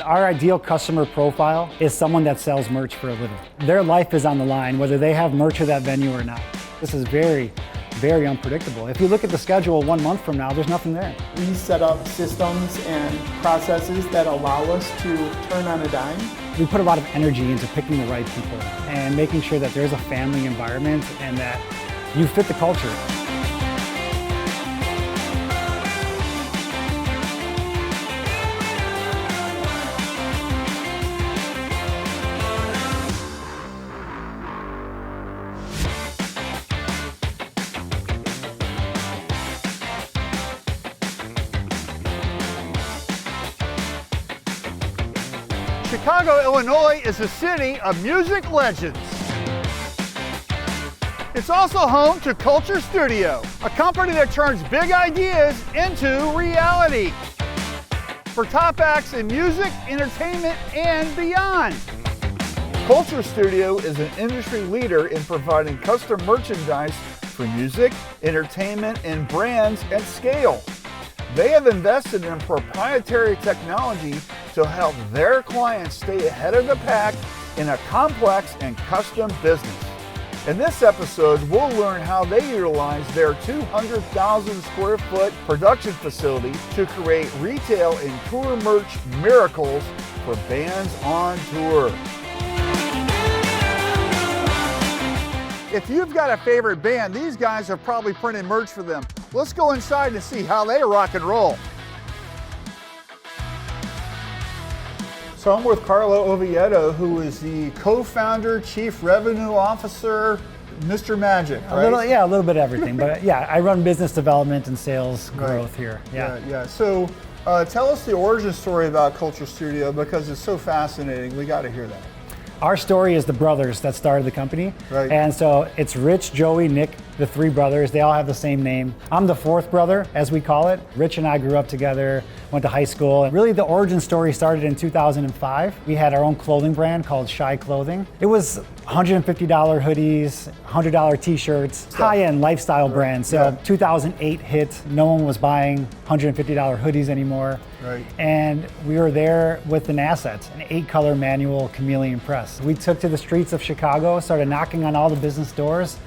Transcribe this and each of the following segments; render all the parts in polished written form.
Our ideal customer profile is someone that sells merch for a living. Their life is on the line, whether they have merch at that venue or not. This is very, very unpredictable. If you look at the schedule 1 month from now, there's nothing there. We set up systems and processes that allow us to turn on a dime. We put a lot of energy into picking the right people and making sure that there's a family environment and that you fit the culture. Chicago, Illinois is a city of music legends. It's also home to Culture Studio, a company that turns big ideas into reality for top acts in music, entertainment, and beyond. Culture Studio is an industry leader in providing custom merchandise for music, entertainment, and brands at scale. They have invested in proprietary technology to help their clients stay ahead of the pack in a complex and custom business. In this episode, we'll learn how they utilize their 200,000 square foot production facility to create retail and tour merch miracles for bands on tour. If you've got a favorite band, these guys have probably printed merch for them. Let's go inside and see how they rock and roll. So I'm with Carlo Oviedo, who is the co-founder, chief revenue officer, Mr. Magic, right? A little bit of everything. But yeah, I run business development and sales growth here. Yeah. So tell us the origin story about Culture Studio, because it's so fascinating. We got to hear that. Our story is the brothers that started the company. Right. And so it's Rich, Joey, Nick, the three brothers. They all have the same name. I'm the fourth brother, as we call it. Rich and I grew up together, went to high school. And really the origin story started in 2005. We had our own clothing brand called Shy Clothing. It was $150 hoodies, $100 t-shirts, high-end lifestyle brand. So 2008 hit, no one was buying $150 hoodies anymore. Right. And we were there with an asset, an 8-color manual chameleon press. We took to the streets of Chicago, started knocking on all the business doors,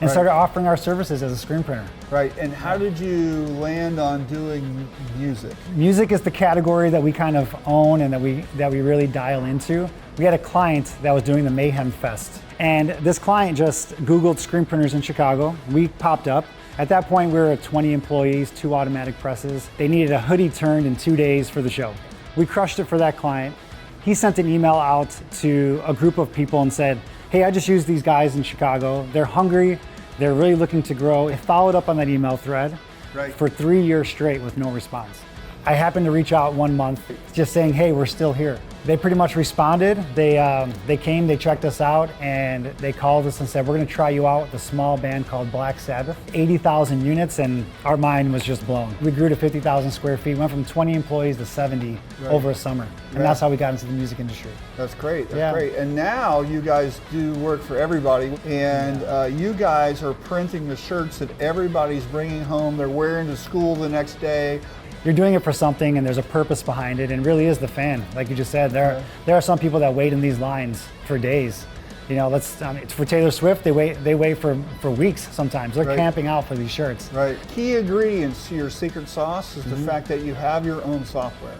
and started offering our services as a screen printer. Right, and how did you land on doing music? Music is the category that we kind of own and that we really dial into. We had a client that was doing the Mayhem Fest, and this client just Googled screen printers in Chicago. We popped up. At that point, we were at 20 employees, 2 automatic presses. They needed a hoodie turned in 2 days for the show. We crushed it for that client. He sent an email out to a group of people and said, hey, I just used these guys in Chicago. They're hungry. They're really looking to grow. I followed up on that email thread for 3 years straight with no response. I happened to reach out 1 month just saying, hey, we're still here. They pretty much responded. They came, they checked us out, and they called us and said, we're gonna try you out with a small band called Black Sabbath. 80,000 units, and our mind was just blown. We grew to 50,000 square feet, went from 20 employees to 70 over a summer. And that's how we got into the music industry. That's great, that's great. And now you guys do work for everybody, and you guys are printing the shirts that everybody's bringing home, they're wearing to school the next day. You're doing it for something, and there's a purpose behind it, and it really is the fan. Like you just said, there are some people that wait in these lines for days. You know, it's for Taylor Swift, they wait for weeks sometimes. They're camping out for these shirts. Right. Key ingredients to your secret sauce is the fact that you have your own software.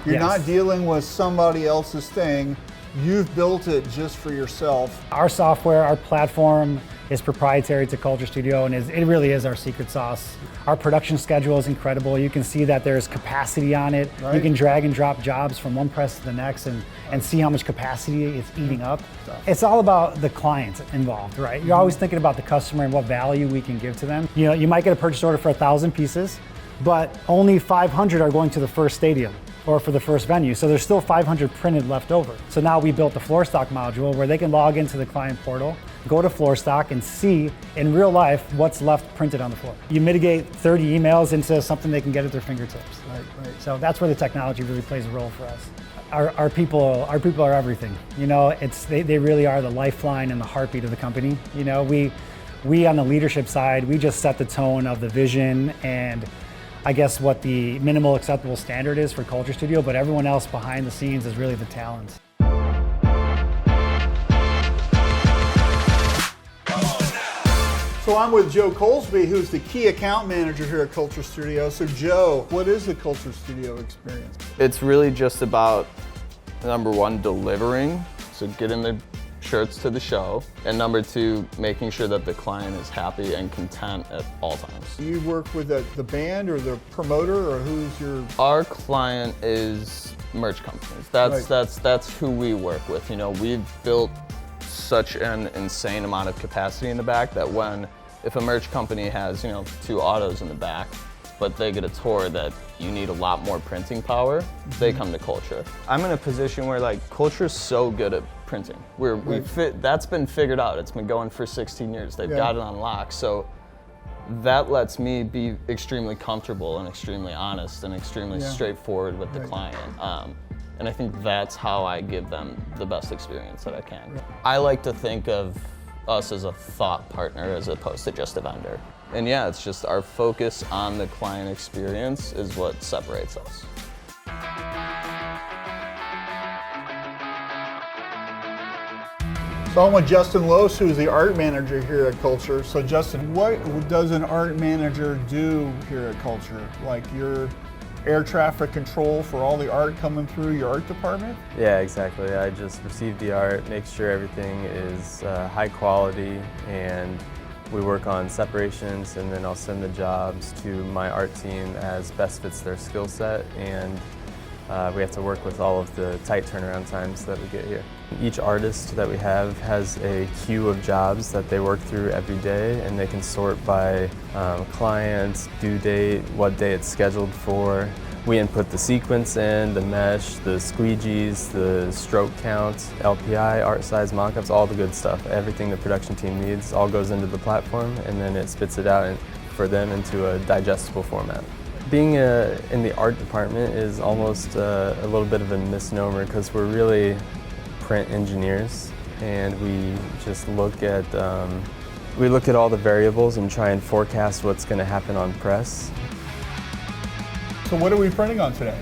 You're not dealing with somebody else's thing. You've built it just for yourself. Our software, our platform is proprietary to Culture Studio, and it really is our secret sauce. Our production schedule is incredible. You can see that there's capacity on it. You can drag and drop jobs from one press to the next and see how much capacity it's eating up. It's all about the client involved, right? You're always thinking about the customer and what value we can give to them. You know, you might get a purchase order for 1,000 pieces, but only 500 are going to the first stadium or for the first venue. So there's still 500 printed left over. So now we built the floor stock module where they can log into the client portal, go to floor stock and see in real life what's left printed on the floor. You mitigate 30 emails into something they can get at their fingertips. Right. So that's where the technology really plays a role for us. Our people are everything. You know, they really are the lifeline and the heartbeat of the company. You know, we on the leadership side, we just set the tone of the vision and I guess, what the minimal acceptable standard is for Culture Studio, but everyone else behind the scenes is really the talent. So I'm with Joe Colesby, who's the key account manager here at Culture Studio. So Joe, what is the Culture Studio experience? It's really just about, number one, delivering, so getting the shirts to the show, and number two, making sure that the client is happy and content at all times. Do you work with the band or the promoter, or who's your... Our client is merch companies. That's who we work with. You know, we've built such an insane amount of capacity in the back that if a merch company has, 2 autos in the back, but they get a tour that you need a lot more printing power, they come to Culture. I'm in a position where Culture is so good at printing. That's been figured out. It's been going for 16 years. They've got it on lock. So that lets me be extremely comfortable and extremely honest and extremely straightforward with the client. And I think that's how I give them the best experience that I can. I like to think of us as a thought partner as opposed to just a vendor. And yeah, it's just our focus on the client experience is what separates us. So I'm with Justin Lose, who's the art manager here at Culture. So Justin, what does an art manager do here at Culture? Like your air traffic control for all the art coming through your art department? Yeah, exactly. I just receive the art, make sure everything is high quality, and we work on separations, and then I'll send the jobs to my art team as best fits their skill set, and we have to work with all of the tight turnaround times that we get here. Each artist that we have has a queue of jobs that they work through every day, and they can sort by client, due date, what day it's scheduled for. We input the sequence in, the mesh, the squeegees, the stroke count, LPI, art size mockups, all the good stuff. Everything the production team needs all goes into the platform, and then it spits it out for them into a digestible format. Being in the art department is almost a little bit of a misnomer, because we're really print engineers, and we just look at all the variables and try and forecast what's going to happen on press. So what are we printing on today?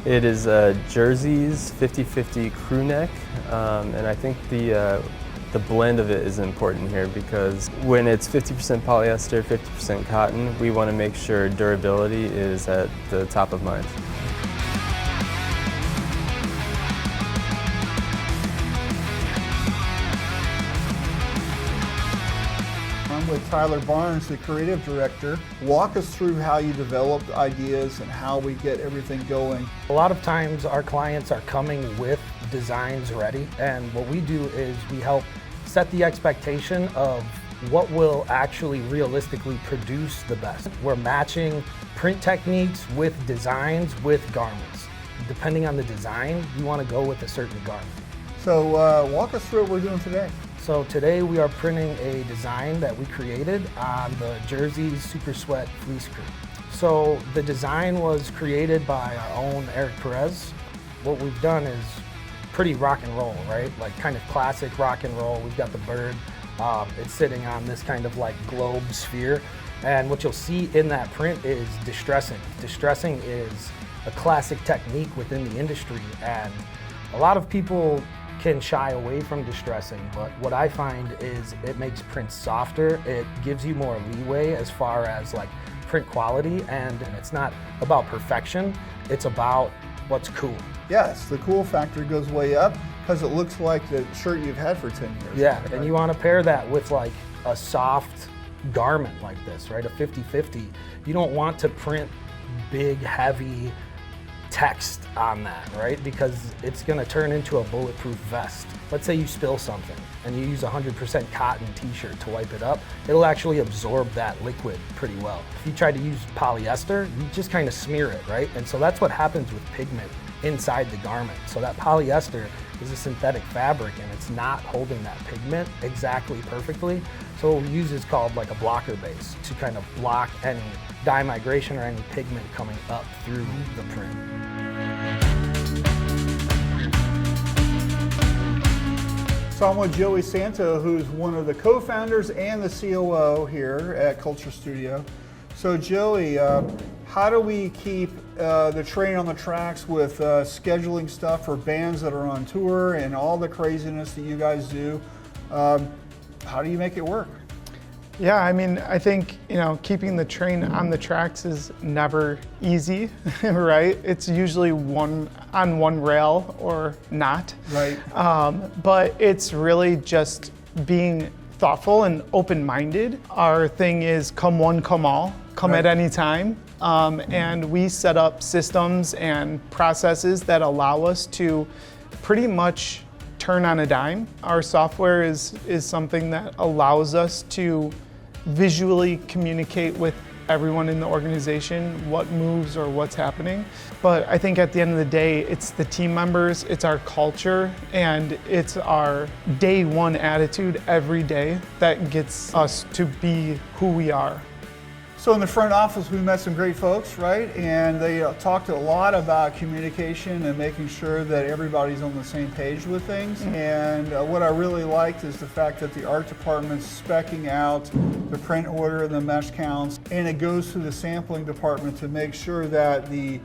It is JERZEES 50/50 crew neck, and I think the blend of it is important here, because when it's 50% polyester, 50% cotton, we want to make sure durability is at the top of mind. I'm with Tyler Barnes, the creative director. Walk us through how you developed ideas and how we get everything going. A lot of times our clients are coming with designs ready, and what we do is we help set the expectation of what will actually realistically produce the best. We're matching print techniques with designs with garments. Depending on the design, you want to go with a certain garment. So walk us through what we're doing today. So today we are printing a design that we created on the JERZEES Super Sweat Fleece Crew. So the design was created by our own Eric Perez. What we've done is pretty rock and roll, right? Like kind of classic rock and roll. We've got the bird. It's sitting on this kind of like globe sphere. And what you'll see in that print is distressing. Distressing is a classic technique within the industry, and a lot of people can shy away from distressing, but what I find is it makes prints softer. It gives you more leeway as far as like print quality, and it's not about perfection, it's about what's cool. Yes, the cool factor goes way up because it looks like the shirt you've had for 10 years. Yeah, and you want to pair that with like a soft garment like this, right? A 50/50. You don't want to print big, heavy text on that, right? Because it's going to turn into a bulletproof vest. Let's say you spill something and you use 100% cotton t-shirt to wipe it up, it'll actually absorb that liquid pretty well. If you try to use polyester, you just kind of smear it, right? And so that's what happens with pigment inside the garment. So that polyester is a synthetic fabric, and it's not holding that pigment exactly perfectly. So what we use is called like a blocker base to kind of block any dye migration or any pigment coming up through the print. So I'm with Joey Santo, who's one of the co-founders and the COO here at Culture Studio. So Joey, how do we keep the train on the tracks with scheduling stuff for bands that are on tour and all the craziness that you guys do? How do you make it work? Yeah, I mean, I think, keeping the train on the tracks is never easy, right? It's usually on one rail or not. Right. But it's really just being thoughtful and open-minded. Our thing is come one, come all, come Right. at any time. And we set up systems and processes that allow us to pretty much turn on a dime. Our software is something that allows us to visually communicate with everyone in the organization what moves or what's happening. But I think at the end of the day, it's the team members, it's our culture, and it's our day one attitude every day that gets us to be who we are. So in the front office, we met some great folks, right? And they talked a lot about communication and making sure that everybody's on the same page with things. And what I really liked is the fact that the art department's speccing out the print order and the mesh counts, and it goes to the sampling department to make sure that the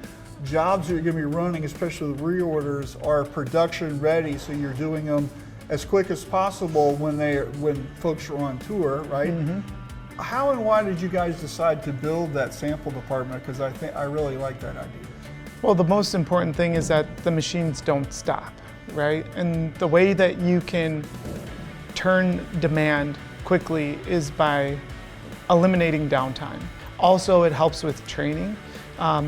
jobs that you're going to be running, especially the reorders, are production ready, so you're doing them as quick as possible when folks are on tour, right? Mm-hmm. How and why did you guys decide to build that sample department? Because I really like that idea. Well, the most important thing is that the machines don't stop, right? And the way that you can turn demand quickly is by eliminating downtime. Also, it helps with training.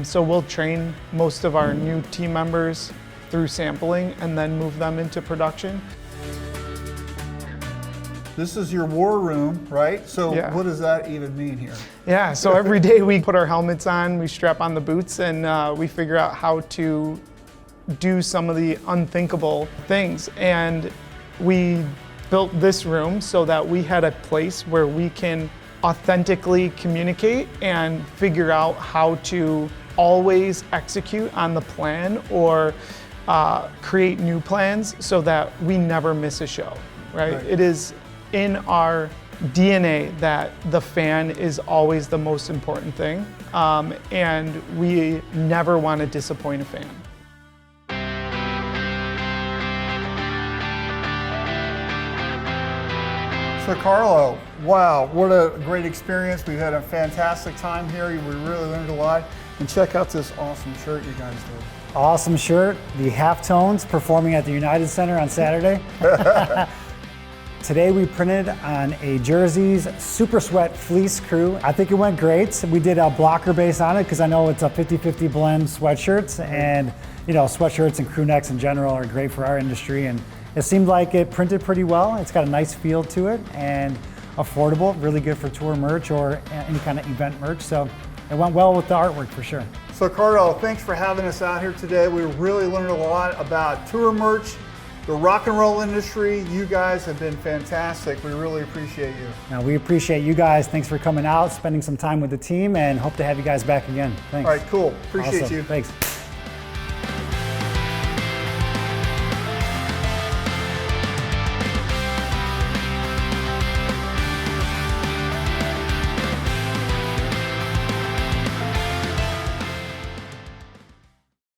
So we'll train most of our new team members through sampling and then move them into production. This is your war room, right? So Yeah. what does that even mean here? Yeah, so every day we put our helmets on, we strap on the boots, and we figure out how to do some of the unthinkable things. And we built this room so that we had a place where we can authentically communicate and figure out how to always execute on the plan or create new plans so that we never miss a show, right? It is in our DNA that the fan is always the most important thing, and we never want to disappoint a fan. So Carlo, wow, what a great experience. We've had a fantastic time here. We really learned a lot. And check out this awesome shirt you guys did. Awesome shirt, the Halftones performing at the United Center on Saturday. Today we printed on a JERZEES Super Sweat Fleece Crew. I think it went great. We did a blocker base on it because I know it's a 50-50 blend sweatshirts, and sweatshirts and crew necks in general are great for our industry, and it seemed like it printed pretty well. It's got a nice feel to it and affordable, really good for tour merch or any kind of event merch. So it went well with the artwork for sure. So Carlo, thanks for having us out here today. We really learned a lot about tour merch, the rock and roll industry. You guys have been fantastic. We really appreciate you. Now, we appreciate you guys. Thanks for coming out, spending some time with the team, and hope to have you guys back again. Thanks. All right, cool. Appreciate Awesome. you. Thanks.